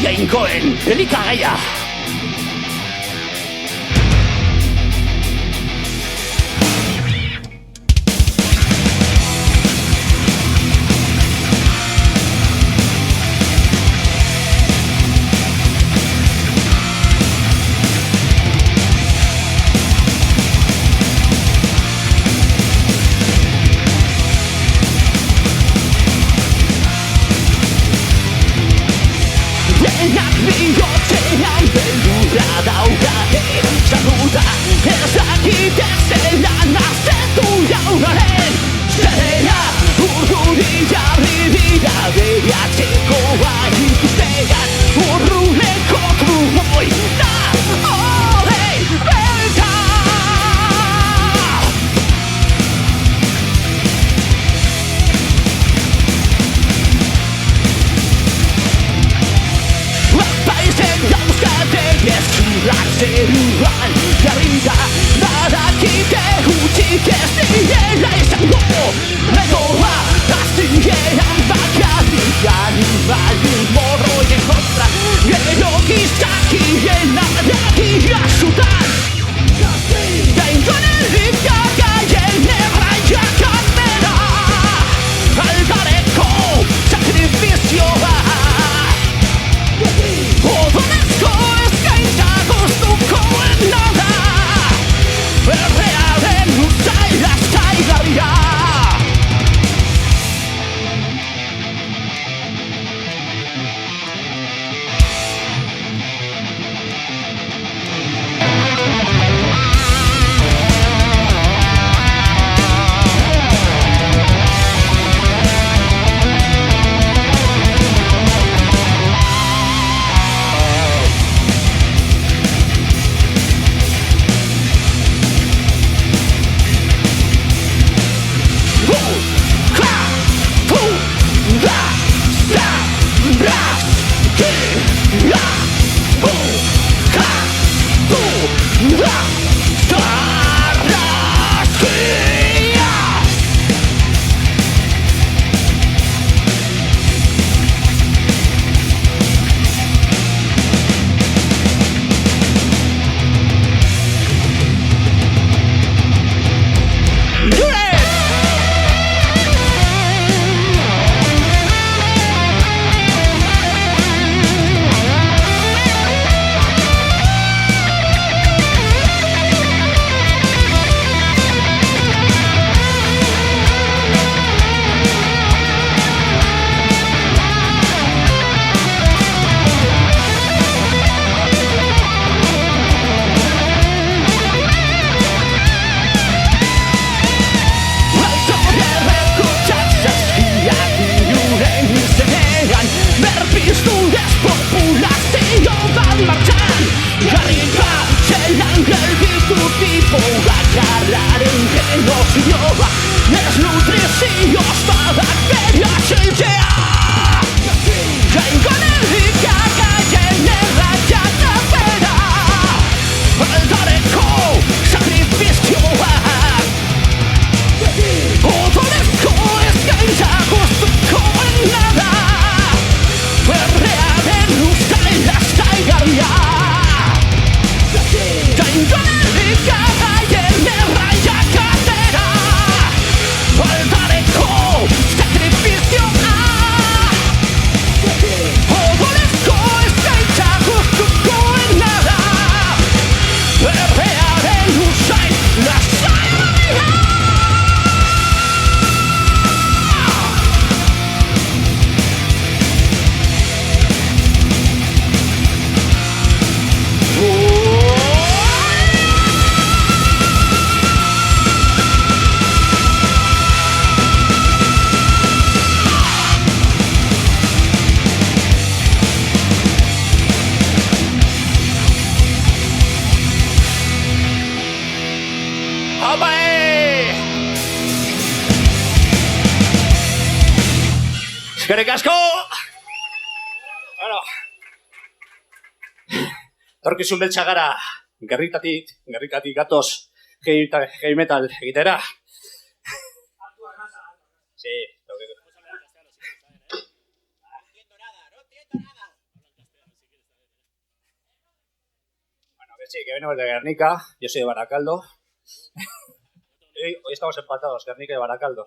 Jainkoen elikagaia. Denak bihotzean beldurra daukate, saluda ezakite zelan azetu jaunaren. Zerena urruri jarri dira behatzekoa ikustean, urruneko trumoi da horrei belta. Ezurrak zeruan jarrita, badakite hutsik ez direla izango. Medoa gaztiean bakarrik animalien morroien kontra, gero gizakien aragia zutan. Jainkoen elikagaien erraiak atera, aldareko sakrifizioa. Odolezko eskaintza gustukoena da, errearen usaila zaigarria. Eskerrik asko! Bueno, torkizun beltsa gara, gerrikatik gatoz heavy metal egitera. Sí, sí, que venimos de Guernica. Yo soy de Baracaldo. Hoy estamos empatados, Guernica y Baracaldo.